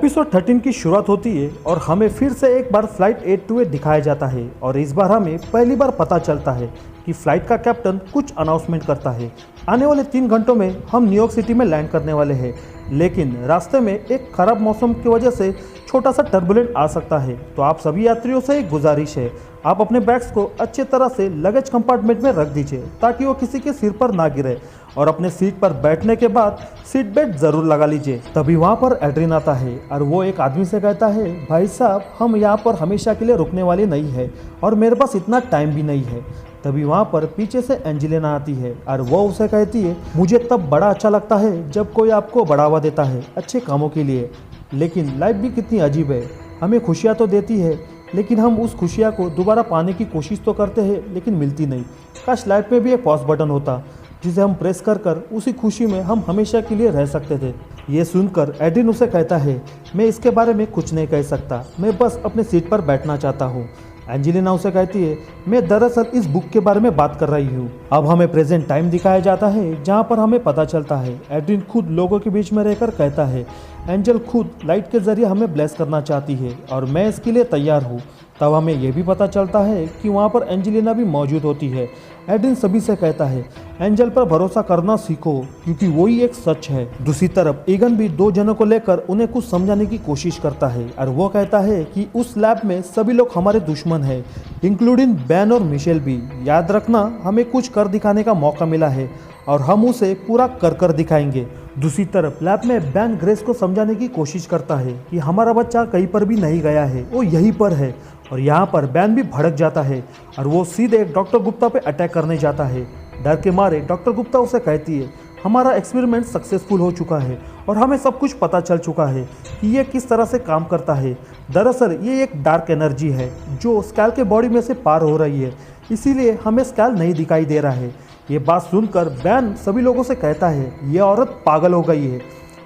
Episode 13 की शुरुआत होती है और हमें फिर से एक बार फ्लाइट 828 दिखाया जाता है और इस बार हमें पहली बार पता चलता है कि फ्लाइट का कैप्टन कुछ अनाउंसमेंट करता है। आने वाले 3 घंटों में हम न्यूयॉर्क सिटी में लैंड करने वाले हैं, लेकिन रास्ते में एक खराब मौसम की वजह से छोटा सा टर्बुलेंट आ सकता है। तो आप सभी यात्रियों से एक गुजारिश है, आप अपने बैग्स को अच्छे तरह से लगेज कंपार्टमेंट में रख दीजिए ताकि वो किसी के सिर पर ना गिरे, और अपने सीट पर बैठने के बाद सीट बेल्ट ज़रूर लगा लीजिए। तभी वहाँ पर एड्रिन आता है और वो एक आदमी से कहता है, भाई साहब हम यहाँ पर हमेशा के लिए रुकने वाले नहीं है और मेरे पास इतना टाइम भी नहीं है। तभी वहाँ पर पीछे से एंजेलिना आती है और वो उसे कहती है, मुझे तब बड़ा अच्छा लगता है जब कोई आपको बढ़ावा देता है अच्छे कामों के लिए, लेकिन लाइफ भी कितनी अजीब है, हमें खुशियाँ तो देती है लेकिन हम उस खुशियाँ को दोबारा पाने की कोशिश तो करते हैं लेकिन मिलती नहीं। काश लाइफ में भी एक पॉज बटन होता जिसे हम प्रेस कर कर उसी खुशी में हम हमेशा के लिए रह सकते थे। ये सुनकर एड्रिन उसे कहता है, मैं इसके बारे में कुछ नहीं कह सकता, मैं बस अपने सीट पर बैठना चाहता हूँ। एंजेलिना उसे कहती है, मैं दरअसल इस बुक के बारे में बात कर रही हूँ। अब हमें प्रेजेंट टाइम दिखाया जाता है जहाँ पर हमें पता चलता है एड्रिन खुद लोगों के बीच में रहकर कहता है, एंजल खुद लाइट के जरिए हमें ब्लेस करना चाहती है और मैं इसके लिए तैयार हूँ। तब हमें यह भी पता चलता है कि वहाँ पर एंजेलिना भी मौजूद होती है। एड्रिन सभी से कहता है, एंजल पर भरोसा करना सीखो क्योंकि वही एक सच है। दूसरी तरफ ईगन भी 2 जनों को लेकर उन्हें कुछ समझाने की कोशिश करता है और वो कहता है कि उस लैब में सभी लोग हमारे दुश्मन हैं, इंक्लूडिंग बैन और मिशेल भी। याद रखना, हमें कुछ कर दिखाने का मौका मिला है और हम उसे पूरा कर दिखाएंगे। दूसरी तरफ लैब में बैन ग्रेस को समझाने की कोशिश करता है कि हमारा बच्चा कहीं पर भी नहीं गया है, वो यहीं पर है। और यहाँ पर बैन भी भड़क जाता है और वो सीधे डॉक्टर गुप्ता पे अटैक करने जाता है। डर के मारे डॉक्टर गुप्ता उसे कहती है, हमारा एक्सपेरिमेंट सक्सेसफुल हो चुका है और हमें सब कुछ पता चल चुका है कि ये किस तरह से काम करता है। दरअसल ये एक डार्क एनर्जी है जो स्कैल के बॉडी में से पार हो रही है, इसीलिए हमें स्कैल नहीं दिखाई दे रहा है। ये बात सुनकर बैन सभी लोगों से कहता है, ये औरत पागल हो गई है,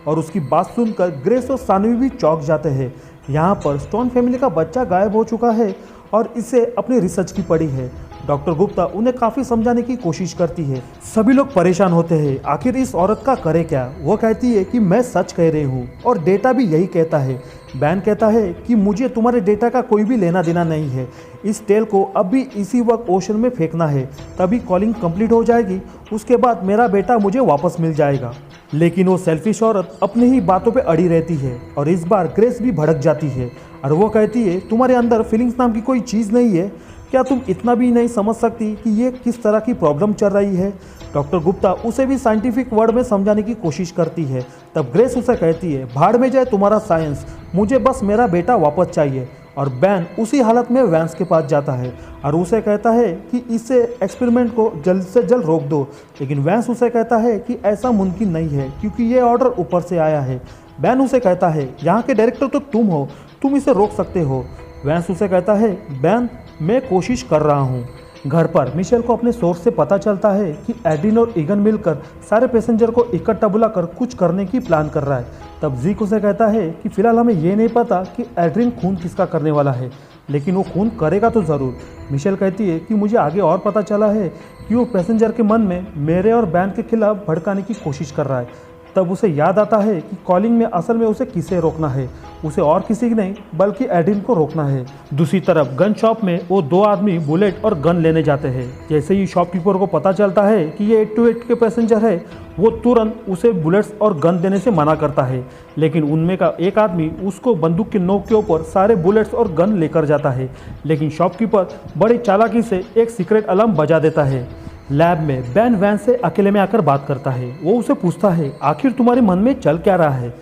और उसकी बात सुनकर ग्रेस और सानवी भी चौंक जाते हैं। यहाँ पर स्टोन फैमिली का बच्चा गायब हो चुका है और इसे अपनी रिसर्च की पड़ी है। डॉक्टर गुप्ता उन्हें काफ़ी समझाने की कोशिश करती है। सभी लोग परेशान होते हैं, आखिर इस औरत का करे क्या। वो कहती है कि मैं सच कह रही हूँ और डेटा भी यही कहता है। बैन कहता है कि मुझे तुम्हारे डेटा का कोई भी लेना देना नहीं है, इस टेल को अभी इसी वक्त ओशन में फेंकना है, तभी कॉलिंग कंप्लीट हो जाएगी, उसके बाद मेरा बेटा मुझे वापस मिल जाएगा। लेकिन वो सेल्फिश औरत अपनी ही बातों पे अड़ी रहती है और इस बार ग्रेस भी भड़क जाती है और वो कहती है, तुम्हारे अंदर फीलिंग्स नाम की कोई चीज़ नहीं है क्या, तुम इतना भी नहीं समझ सकती कि ये किस तरह की प्रॉब्लम चल रही है। डॉक्टर गुप्ता उसे भी साइंटिफिक वर्ड में समझाने की कोशिश करती है। तब ग्रेस उसे कहती है, भाड़ में जाए तुम्हारा साइंस, मुझे बस मेरा बेटा वापस चाहिए। और बैन उसी हालत में वैंस के पास जाता है और उसे कहता है कि इसे एक्सपेरिमेंट को जल्द से जल्द रोक दो, लेकिन वैंस उसे कहता है कि ऐसा मुमकिन नहीं है क्योंकि ये ऑर्डर ऊपर से आया है। बैन उसे कहता है, यहाँ के डायरेक्टर तो तुम हो, तुम इसे रोक सकते हो। वैंस उसे कहता है, बैन मैं कोशिश कर रहा हूँ। घर पर मिशेल को अपने सोर्स से पता चलता है कि एड्रिन और ईगन मिलकर सारे पैसेंजर को इकट्ठा बुलाकर कुछ करने की प्लान कर रहा है। तब जीक उसे कहता है कि फिलहाल हमें ये नहीं पता कि एड्रिन खून किसका करने वाला है, लेकिन वो खून करेगा तो ज़रूर। मिशेल कहती है कि मुझे आगे और पता चला है कि वो पैसेंजर के मन में मेरे और बैन के खिलाफ भड़काने की कोशिश कर रहा है। तब उसे याद आता है कि कॉलिंग में असल में उसे किसे रोकना है, उसे और किसी की नहीं बल्कि एड्रिन को रोकना है। दूसरी तरफ गन शॉप में वो 2 आदमी बुलेट और गन लेने जाते हैं। जैसे ही शॉपकीपर को पता चलता है कि ये 828 के पैसेंजर है, वो तुरंत उसे बुलेट्स और गन देने से मना करता है, लेकिन उनमें का एक आदमी उसको बंदूक के नोक के ऊपर सारे बुलेट्स और गन लेकर जाता है। लेकिन शॉपकीपर बड़ी चालाकी से एक सीक्रेट अलार्म बजा देता है। लैब में बैन वैंस से अकेले में आकर बात करता है। वो उसे पूछता है, आखिर तुम्हारे मन में चल क्या रहा है।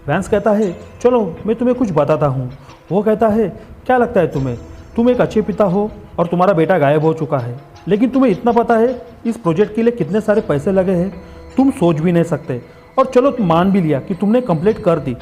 वैंस कहता है, चलो मैं तुम्हें कुछ बताता हूँ। वो कहता है, क्या लगता है तुम्हें, तुम एक अच्छे पिता हो और तुम्हारा बेटा गायब हो चुका है, लेकिन तुम्हें इतना पता है इस प्रोजेक्ट के लिए कितने सारे पैसे लगे हैं, तुम सोच भी नहीं सकते। और चलो तुम मान भी लिया कि तुमने कंप्लीट कर दी,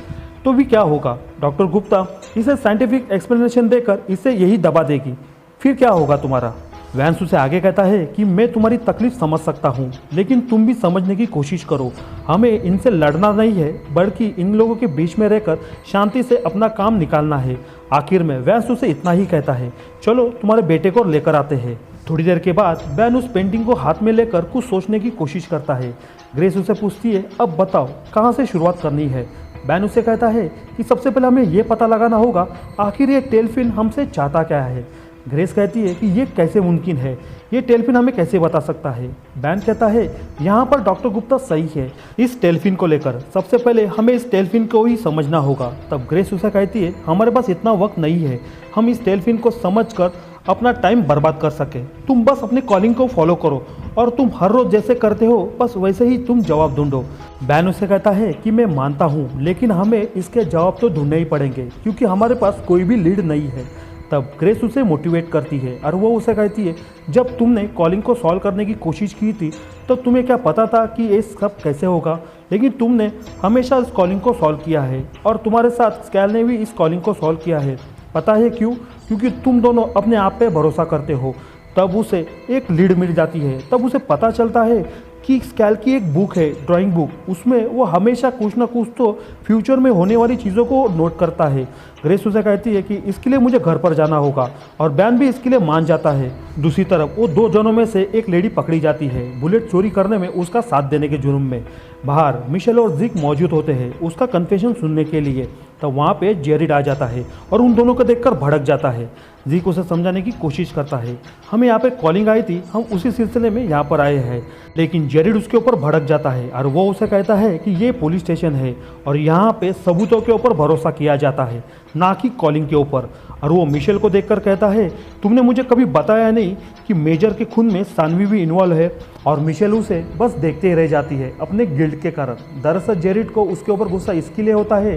तो भी क्या होगा, डॉक्टर गुप्ता इसे साइंटिफिक एक्सप्लेनेशन देकर इसे यही दबा देगी, फिर क्या होगा तुम्हारा। वैंस उसे आगे कहता है कि मैं तुम्हारी तकलीफ समझ सकता हूँ, लेकिन तुम भी समझने की कोशिश करो, हमें इनसे लड़ना नहीं है बल्कि इन लोगों के बीच में रहकर शांति से अपना काम निकालना है। आखिर में वैंस उसे इतना ही कहता है, चलो तुम्हारे बेटे को लेकर आते हैं। थोड़ी देर के बाद बैन उस पेंटिंग को हाथ में लेकर कुछ सोचने की कोशिश करता है। ग्रेस उसे पूछती है, अब बताओ कहाँ से शुरुआत करनी है। बैन उसे कहता है कि सबसे पहले हमें ये पता लगाना होगा आखिर ये टेलफिन हमसे चाहता क्या है। ग्रेस कहती है कि ये कैसे मुमकिन है, ये टेलफिन हमें कैसे बता सकता है। बैन कहता है यहाँ पर डॉक्टर गुप्ता सही है, इस टेलफिन को लेकर सबसे पहले हमें इस टेलफिन को ही समझना होगा। तब ग्रेस उसे कहती है हमारे पास इतना वक्त नहीं है हम इस टेलफिन को समझकर अपना टाइम बर्बाद कर सके। तुम बस अपने कॉलिंग को फॉलो करो और तुम हर रोज जैसे करते हो बस वैसे ही तुम जवाब ढूंढो। बैन उसे कहता है कि मैं मानता हूँ लेकिन हमें इसके जवाब तो ढूंढने ही पड़ेंगे क्योंकि हमारे पास कोई भी लीड नहीं है। तब ग्रेस उसे मोटिवेट करती है और वो उसे कहती है जब तुमने कॉलिंग को सॉल्व करने की कोशिश की थी तो तुम्हें क्या पता था कि ये सब कैसे होगा, लेकिन तुमने हमेशा इस कॉलिंग को सॉल्व किया है और तुम्हारे साथ स्कैल ने भी इस कॉलिंग को सॉल्व किया है। पता है क्यों? क्योंकि तुम दोनों अपने आप पे भरोसा करते हो। तब उसे एक लीड मिल जाती है। तब उसे पता चलता है कि स्कैल की एक बुक है, ड्राइंग बुक, उसमें वो हमेशा कुछ ना कुछ तो फ्यूचर में होने वाली चीज़ों को नोट करता है। ग्रेस उसे कहती है कि इसके लिए मुझे घर पर जाना होगा और बैन भी इसके लिए मान जाता है। दूसरी तरफ वो दो जनों में से एक लेडी पकड़ी जाती है बुलेट चोरी करने में उसका साथ देने के जुर्म में। बाहर मिशेल और जिक मौजूद होते हैं उसका कन्फेशन सुनने के लिए। तो वहाँ पे जेरिड आ जाता है और उन दोनों को देखकर भड़क जाता है। जिक उसे समझाने की कोशिश करता है हमें यहाँ पे कॉलिंग आई थी, हम उसी सिलसिले में यहाँ पर आए हैं, लेकिन जेरिड उसके ऊपर भड़क जाता है और वो उसे कहता है कि ये पुलिस स्टेशन है और यहाँ पे सबूतों के ऊपर भरोसा किया जाता है ना कि कॉलिंग के ऊपर। और वो मिशेल को देखकर कहता है तुमने मुझे कभी बताया नहीं कि मेजर के खून में सानवी भी इन्वॉल्व है। और मिशेल उसे बस देखते ही रह जाती है अपने गिल्ट के कारण। दरअसल जेरिड को उसके ऊपर गुस्सा इसके लिए होता है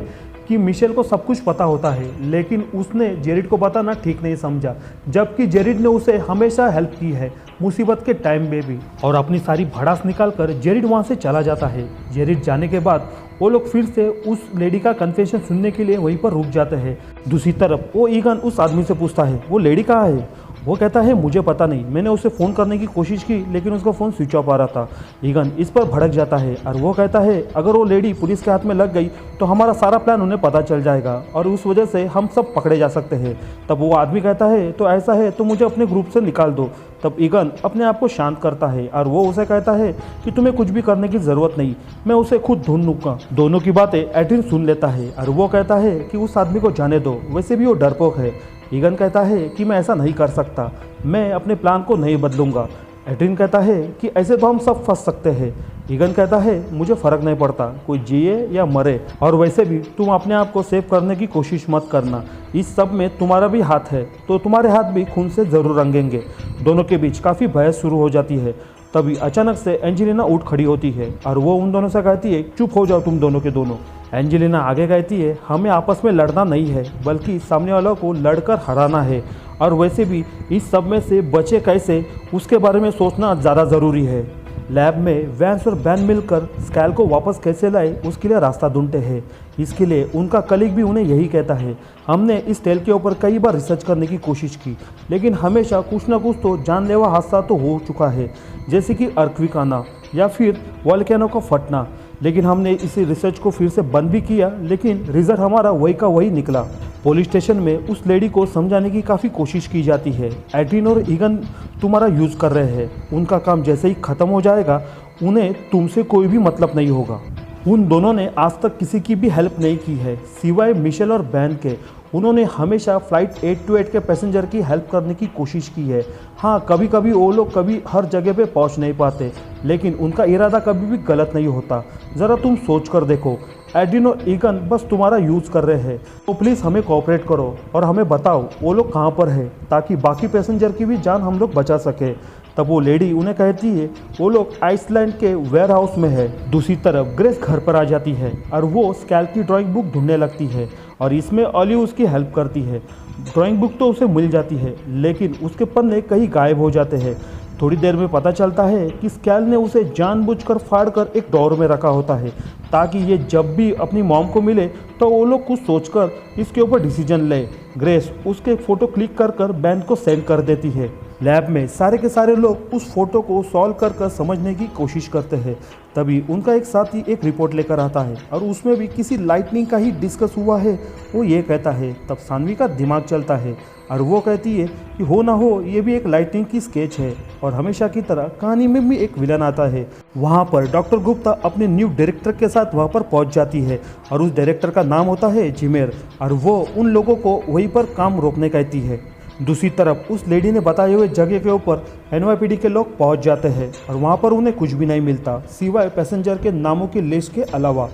कि मिशेल को सब कुछ पता होता है लेकिन उसने जेरिड को बताना ठीक नहीं समझा, जबकि जेरिड ने उसे हमेशा हेल्प की है मुसीबत के टाइम में भी। और अपनी सारी भड़ास निकालकर जेरिड वहाँ से चला जाता है। जेरिड जाने के बाद वो लोग फिर से उस लेडी का कन्फेशन सुनने के लिए वहीं पर रुक जाते हैं। दूसरी तरफ वो ईगन उस आदमी से पूछता है वो लेडी कहाँ है। वो कहता है मुझे पता नहीं, मैंने उसे फ़ोन करने की कोशिश की लेकिन उसका फ़ोन स्विच ऑफ आ रहा था। ईगन इस पर भड़क जाता है और वो कहता है अगर वो लेडी पुलिस के हाथ में लग गई तो हमारा सारा प्लान उन्हें पता चल जाएगा और उस वजह से हम सब पकड़े जा सकते हैं। तब वो आदमी कहता है तो ऐसा है तो मुझे अपने ग्रुप से निकाल दो। तब ईगन अपने आप को शांत करता है और वो उसे कहता है कि तुम्हें कुछ भी करने की ज़रूरत नहीं, मैं उसे खुद ढूंढ लूँगा। दोनों की बातें एड्रिन सुन लेता है और वो कहता है कि उस आदमी को जाने दो, वैसे भी वो डरपोक है। ईगन कहता है कि मैं ऐसा नहीं कर सकता, मैं अपने प्लान को नहीं बदलूंगा। एड्रिन कहता है कि ऐसे तो हम सब फंस सकते हैं। ईगन कहता है मुझे फ़र्क नहीं पड़ता कोई जिए या मरे, और वैसे भी तुम अपने आप को सेव करने की कोशिश मत करना, इस सब में तुम्हारा भी हाथ है तो तुम्हारे हाथ भी खून से ज़रूर रंगेंगे। दोनों के बीच काफ़ी बहस शुरू हो जाती है। तभी अचानक से एंजेलिना उठ खड़ी होती है और वो उन दोनों से कहती है चुप हो जाओ तुम दोनों के दोनों। एंजेलिना आगे कहती है हमें आपस में लड़ना नहीं है बल्कि सामने वालों को लड़कर हराना है, और वैसे भी इस सब में से बचे कैसे उसके बारे में सोचना ज़्यादा ज़रूरी है। लैब में वैंस और बैन मिलकर स्कैल को वापस कैसे लाए उसके लिए रास्ता ढूंढते हैं। इसके लिए उनका कलीग भी उन्हें यही कहता है हमने इस टेल के ऊपर कई बार रिसर्च करने की कोशिश की लेकिन हमेशा कुछ ना कुछ तो जानलेवा हादसा तो हो चुका है, जैसे कि अर्थक्वेक आना या फिर वोल्केनो का फटना, लेकिन हमने इसी रिसर्च को फिर से बंद भी किया लेकिन रिजल्ट हमारा वही का वही निकला। पुलिस स्टेशन में उस लेडी को समझाने की काफ़ी कोशिश की जाती है। एड्रिन और ईगन तुम्हारा यूज़ कर रहे हैं, उनका काम जैसे ही ख़त्म हो जाएगा उन्हें तुमसे कोई भी मतलब नहीं होगा। उन दोनों ने आज तक किसी की भी हेल्प नहीं की है सिवाय मिशेल और बैन के। उन्होंने हमेशा फ़्लाइट 828 के पैसेंजर की हेल्प करने की कोशिश की है। हाँ, कभी कभी वो लोग कभी हर जगह पे पहुंच नहीं पाते लेकिन उनका इरादा कभी भी गलत नहीं होता। ज़रा तुम सोच कर देखो, एड्रिन और ईगन बस तुम्हारा यूज़ कर रहे हैं, तो प्लीज़ हमें कोऑपरेट करो और हमें बताओ वो लोग कहाँ पर है ताकि बाकी पैसेंजर की भी जान हम लोग बचा सके। तब वो लेडी उन्हें कहती है वो लोग आइसलैंड के वेयर हाउस में है। दूसरी तरफ ग्रेस घर पर आ जाती है और वो स्कैल की ड्राइंग बुक ढूंढने लगती है और इसमें ऑलिव उसकी हेल्प करती है। ड्राइंग बुक तो उसे मिल जाती है लेकिन उसके पन्ने कहीं गायब हो जाते हैं। थोड़ी देर में पता चलता है कि स्कैल ने उसे जानबूझकर फाड़कर एक ड्रॉअर में रखा होता है ताकि ये जब भी अपनी मॉम को मिले तो वो लोग कुछ सोचकर इसके ऊपर डिसीजन ले। ग्रेस उसके फ़ोटो क्लिक कर बैन को सेंड कर देती है। लैब में सारे के सारे लोग उस फोटो को सॉल्व कर समझने की कोशिश करते हैं। तभी उनका एक साथी एक रिपोर्ट लेकर आता है और उसमें भी किसी लाइटनिंग का ही डिस्कस हुआ है। वो ये कहता है, तब सानवी का दिमाग चलता है और वो कहती है कि हो ना हो ये भी एक लाइटनिंग की स्केच है। और हमेशा की तरह कहानी में भी एक विलन आता है। वहाँ पर डॉक्टर गुप्ता अपने न्यू डायरेक्टर के साथ वहाँ पर पहुँच जाती है और उस डायरेक्टर का नाम होता है जिमेर और वो उन लोगों को वहीं पर काम रोकने कहती है। दूसरी तरफ उस लेडी ने बताए हुए जगह के ऊपर NYPD के लोग पहुंच जाते हैं और वहां पर उन्हें कुछ भी नहीं मिलता सिवाय पैसेंजर के नामों की लिस्ट के अलावा।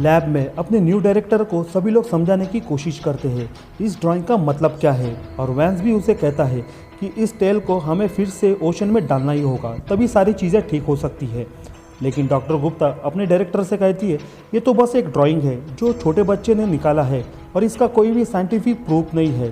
लैब में अपने न्यू डायरेक्टर को सभी लोग समझाने की कोशिश करते हैं इस ड्राइंग का मतलब क्या है और वैंस भी उसे कहता है कि इस टेल को हमें फिर से ओशन में डालना ही होगा, तभी सारी चीज़ें ठीक हो सकती है। लेकिन डॉक्टर गुप्ता अपने डायरेक्टर से कहती है ये तो बस एक ड्राइंग है जो छोटे बच्चे ने निकाला है और इसका कोई भी साइंटिफिक प्रूफ नहीं है।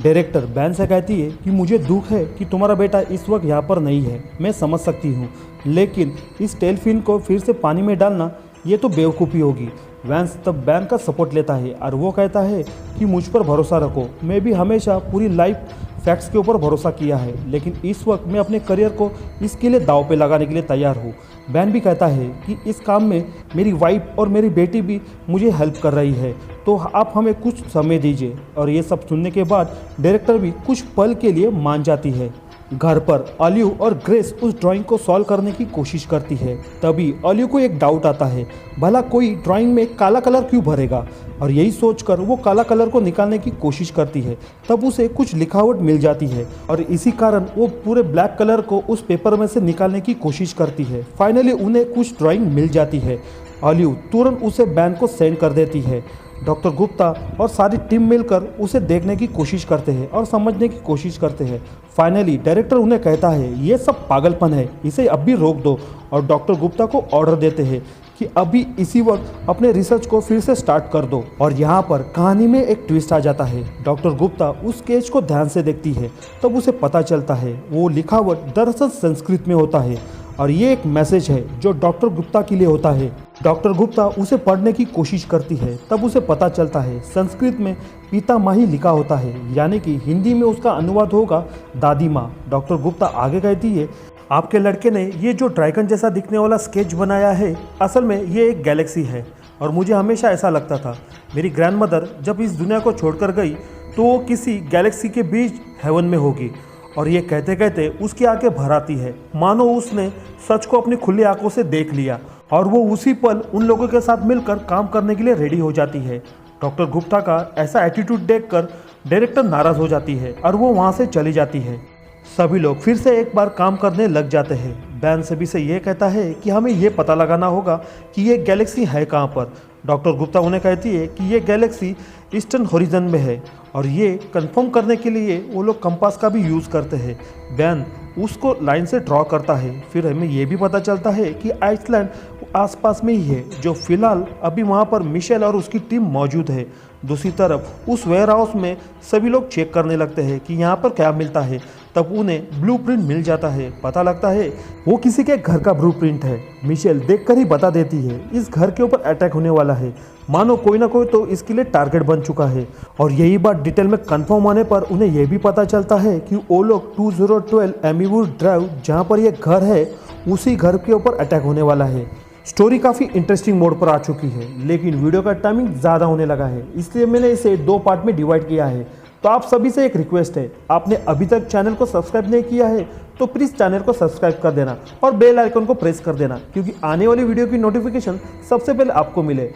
डायरेक्टर बैन से कहती है कि मुझे दुख है कि तुम्हारा बेटा इस वक्त यहाँ पर नहीं है, मैं समझ सकती हूँ, लेकिन इस टेल फिन को फिर से पानी में डालना ये तो बेवकूफ़ी होगी। वैंस तब बैन का सपोर्ट लेता है और वो कहता है कि मुझ पर भरोसा रखो, मैं भी हमेशा पूरी लाइफ फैक्ट्स के ऊपर भरोसा किया है, लेकिन इस वक्त मैं अपने करियर को इसके लिए दाव पे लगाने के लिए तैयार हूँ। बैन भी कहता है कि इस काम में मेरी वाइफ और मेरी बेटी भी मुझे हेल्प कर रही है, तो आप हमें कुछ समय दीजिए। और ये सब सुनने के बाद डायरेक्टर भी कुछ पल के लिए मान जाती है। घर पर ऑलिव और ग्रेस उस ड्राइंग को सॉल्व करने की कोशिश करती है। तभी ऑलिव को एक डाउट आता है, भला कोई ड्राइंग में काला कलर क्यों भरेगा, और यही सोचकर वो काला कलर को निकालने की कोशिश करती है। तब उसे कुछ लिखावट मिल जाती है और इसी कारण वो पूरे ब्लैक कलर को उस पेपर में से निकालने की कोशिश करती है। फाइनली उन्हें कुछ ड्राइंग मिल जाती है। ऑलिव तुरंत उसे बैन को सेंड कर देती है। डॉक्टर गुप्ता और सारी टीम मिलकर उसे देखने की कोशिश करते हैं और समझने की कोशिश करते हैं। फाइनली डायरेक्टर उन्हें कहता है ये सब पागलपन है, इसे अब भी रोक दो, और डॉक्टर गुप्ता को ऑर्डर देते हैं कि अभी इसी वक्त अपने रिसर्च को फिर से स्टार्ट कर दो। और यहाँ पर कहानी में एक ट्विस्ट आ जाता है। डॉक्टर गुप्ता उस स्केच को ध्यान से देखती है, तब उसे पता चलता है वो लिखावट दरअसल संस्कृत में होता है और ये एक मैसेज है जो डॉक्टर गुप्ता के लिए होता है। डॉक्टर गुप्ता उसे पढ़ने की कोशिश करती है, तब उसे पता चलता है संस्कृत में पितामही लिखा होता है, यानी कि हिंदी में उसका अनुवाद होगा दादी माँ। डॉक्टर गुप्ता आगे कहती है आपके लड़के ने ये जो ड्रैगन जैसा दिखने वाला स्केच बनाया है, असल में ये एक गैलेक्सी है और मुझे हमेशा ऐसा लगता था मेरी ग्रैंडमदर जब इस दुनिया को छोड़कर गई तो वो किसी गैलेक्सी के बीच हेवन में होगी। और ये कहते कहते उसकी आंखें भर आती है, मानो उसने सच को अपनी खुली आंखों से देख लिया और वो उसी पल उन लोगों के साथ मिलकर काम करने के लिए रेडी हो जाती है। डॉक्टर गुप्ता का ऐसा एटीट्यूड देखकर डायरेक्टर नाराज़ हो जाती है और वो वहाँ से चली जाती है। सभी लोग फिर से एक बार काम करने लग जाते हैं। बैन सभी से ये कहता है कि हमें ये पता लगाना होगा कि ये गैलेक्सी है कहाँ पर। डॉक्टर गुप्ता उन्हें कहती है कि ये गैलेक्सी ईस्टर्न हॉरिजन में है और ये कंफर्म करने के लिए वो लोग कंपास का भी यूज़ करते हैं। बैन उसको लाइन से ड्रॉ करता है। फिर हमें ये भी पता चलता है कि आइसलैंड आसपास में ही है, जो फिलहाल अभी वहाँ पर मिशेल और उसकी टीम मौजूद है। दूसरी तरफ उस वेयर हाउस में सभी लोग चेक करने लगते हैं कि यहाँ पर क्या मिलता है। तब उन्हें ब्लूप्रिंट मिल जाता है। पता लगता है वो किसी के घर का ब्लूप्रिंट है। मिशेल देखकर ही बता देती है इस घर के ऊपर अटैक होने वाला है, मानो कोई ना कोई तो इसके लिए टारगेट बन चुका है। और यही बात डिटेल में कंफर्म होने पर उन्हें यह भी पता चलता है कि वो लोग 2012 एमीवुड ड्राइव जहाँ पर यह घर है उसी घर के ऊपर अटैक होने वाला है। स्टोरी काफ़ी इंटरेस्टिंग मोड पर आ चुकी है, लेकिन वीडियो का टाइमिंग ज़्यादा होने लगा है, इसलिए मैंने इसे 2 पार्ट में डिवाइड किया है। तो आप सभी से एक रिक्वेस्ट है, आपने अभी तक चैनल को सब्सक्राइब नहीं किया है तो प्लीज़ चैनल को सब्सक्राइब कर देना और बेल आइकन को प्रेस कर देना, क्योंकि आने वाली वीडियो की नोटिफिकेशन सबसे पहले आपको मिले।